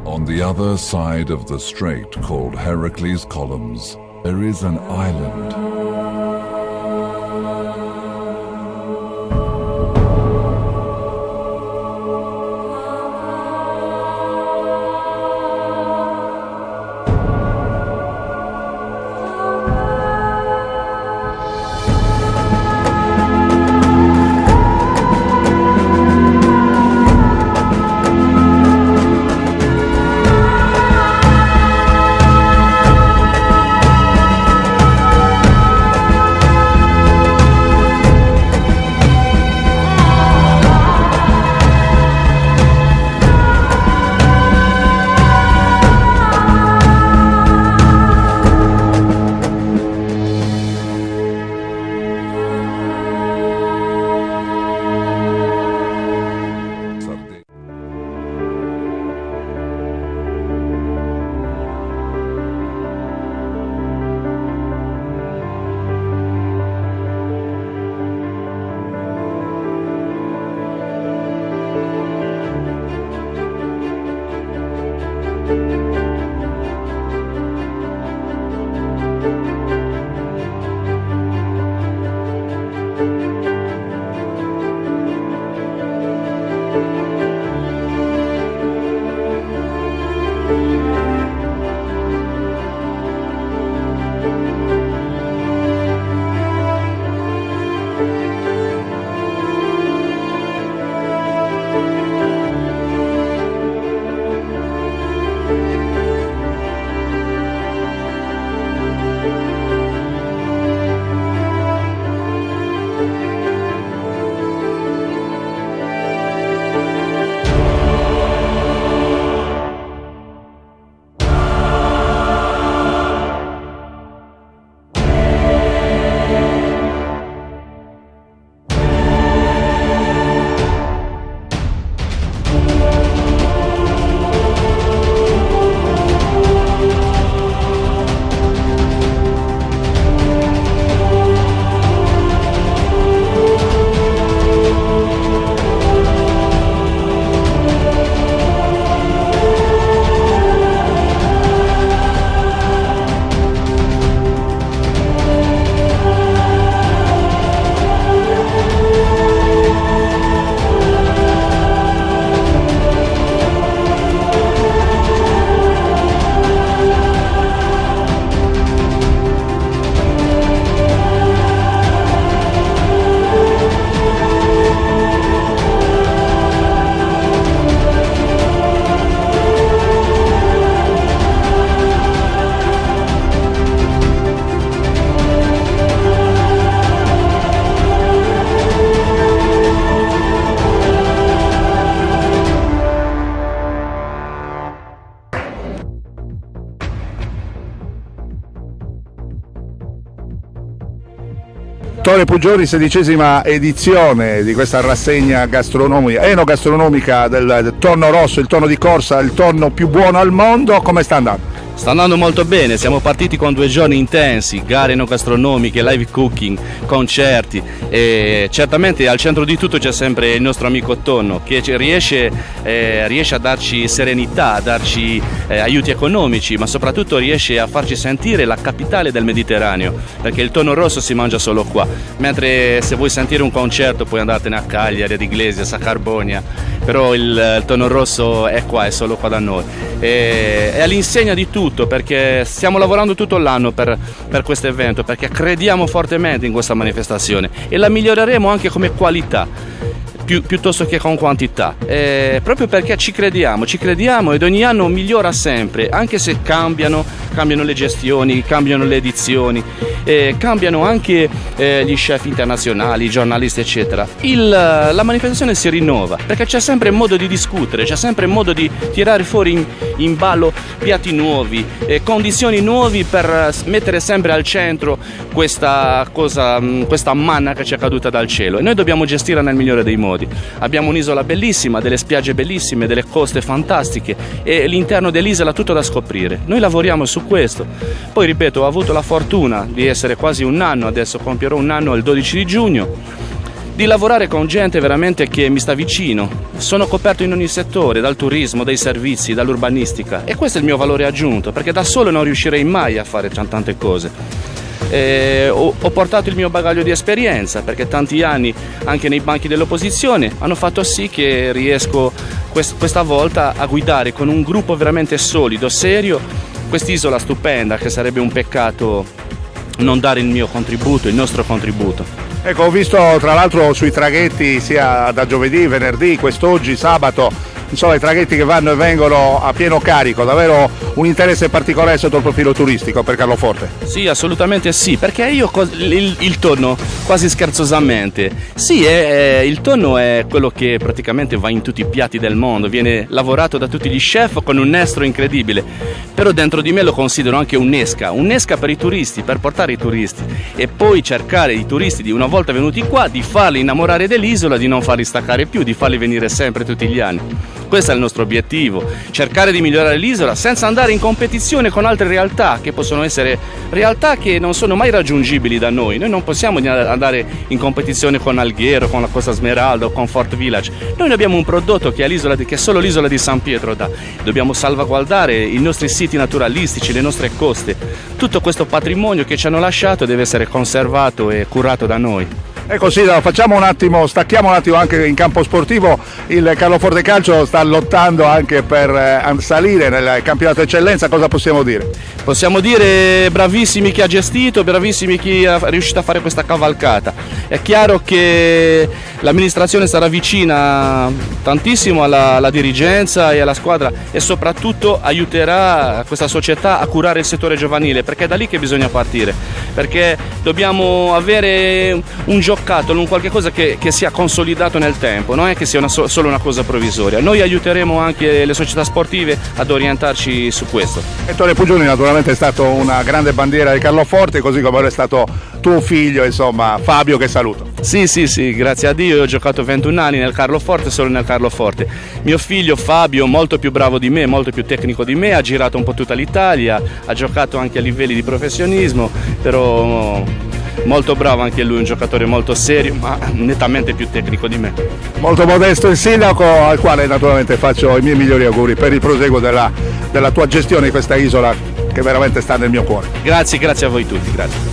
On the other side of the strait called Heracles Columns, there is an island. Tore Puggioni, 16ª edizione di questa rassegna enogastronomica del tonno rosso, il tonno di corsa, il tonno più buono al mondo. Come sta andando? Sta andando molto bene, siamo partiti con 2 giorni intensi, gare enogastronomiche, live cooking, concerti e certamente al centro di tutto c'è sempre il nostro amico tonno che riesce a darci serenità, a darci aiuti economici, ma soprattutto riesce a farci sentire la capitale del Mediterraneo, perché il tonno rosso si mangia solo qua, mentre se vuoi sentire un concerto puoi andartene a Cagliari, ad Iglesias, a Carbonia, però il tonno rosso è qua, è solo qua da noi. È all'insegna di tutto, perché stiamo lavorando tutto l'anno per questo evento, perché crediamo fortemente in questa manifestazione e la miglioreremo anche come qualità piuttosto che con quantità, proprio perché ci crediamo ed ogni anno migliora sempre, anche se cambiano le gestioni, cambiano le edizioni, cambiano anche gli chef internazionali, i giornalisti eccetera. La manifestazione si rinnova perché c'è sempre modo di discutere, c'è sempre modo di tirare fuori in ballo piatti nuovi, condizioni nuovi per mettere sempre al centro questa manna che ci è caduta dal cielo e noi dobbiamo gestirla nel migliore dei modi. Abbiamo un'isola bellissima, delle spiagge bellissime, delle coste fantastiche e l'interno dell'isola tutto da scoprire. Noi lavoriamo su questo. Poi ripeto, ho avuto la fortuna di essere quasi un anno, adesso compierò un anno il 12 di giugno, di lavorare con gente veramente che mi sta vicino. Sono coperto in ogni settore, dal turismo, dai servizi, dall'urbanistica, e questo è il mio valore aggiunto, perché da solo non riuscirei mai a fare tante cose. Ho portato il mio bagaglio di esperienza, perché tanti anni anche nei banchi dell'opposizione hanno fatto sì che riesco questa volta a guidare con un gruppo veramente solido, serio, quest'isola stupenda, che sarebbe un peccato non dare il mio contributo, il nostro contributo. Ecco, ho visto tra l'altro sui traghetti sia da giovedì, venerdì, quest'oggi, sabato, insomma i traghetti che vanno e vengono a pieno carico, davvero un interesse particolare sotto il profilo turistico per Carloforte. Sì, assolutamente sì, perché io il tonno, quasi scherzosamente, sì, il tonno è quello che praticamente va in tutti i piatti del mondo, viene lavorato da tutti gli chef con un estro incredibile, però dentro di me lo considero anche un'esca per i turisti, per portare i turisti, e poi cercare i turisti di una volta venuti qua di farli innamorare dell'isola, di non farli staccare più, di farli venire sempre tutti gli anni. Questo è il nostro obiettivo, cercare di migliorare l'isola senza andare in competizione con altre realtà che possono essere realtà che non sono mai raggiungibili da noi. Noi non possiamo andare in competizione con Alghero, con la Costa Smeralda o con Fort Village. Noi abbiamo un prodotto che è solo l'isola di San Pietro dà. Dobbiamo salvaguardare i nostri siti naturalistici, le nostre coste. Tutto questo patrimonio che ci hanno lasciato deve essere conservato e curato da noi. Ecco sì, stacchiamo un attimo anche in campo sportivo. Il Carloforte Calcio sta lottando anche per salire nel campionato eccellenza, cosa possiamo dire? Possiamo dire bravissimi chi ha gestito, bravissimi chi è riuscito a fare questa cavalcata. È chiaro che l'amministrazione sarà vicina tantissimo alla dirigenza e alla squadra, e soprattutto aiuterà questa società a curare il settore giovanile, perché è da lì che bisogna partire, perché dobbiamo avere un giocattolo, un qualche cosa che sia consolidato nel tempo, non è che sia solo una cosa provvisoria. Noi aiuteremo anche le società sportive ad orientarci su questo. Ettore Pugioni naturalmente è stato una grande bandiera di Carloforte, così come è stato tuo figlio, insomma, Fabio, che saluto. Sì, grazie a Dio, io ho giocato 21 anni nel Carloforte, solo nel Carloforte. Mio figlio Fabio, molto più bravo di me, molto più tecnico di me, ha girato un po' tutta l'Italia, ha giocato anche a livelli di professionismo, però molto bravo anche lui, un giocatore molto serio, ma nettamente più tecnico di me. Molto modesto il sindaco, al quale naturalmente faccio i miei migliori auguri per il proseguo della tua gestione di questa isola, che veramente sta nel mio cuore. Grazie a voi tutti, grazie.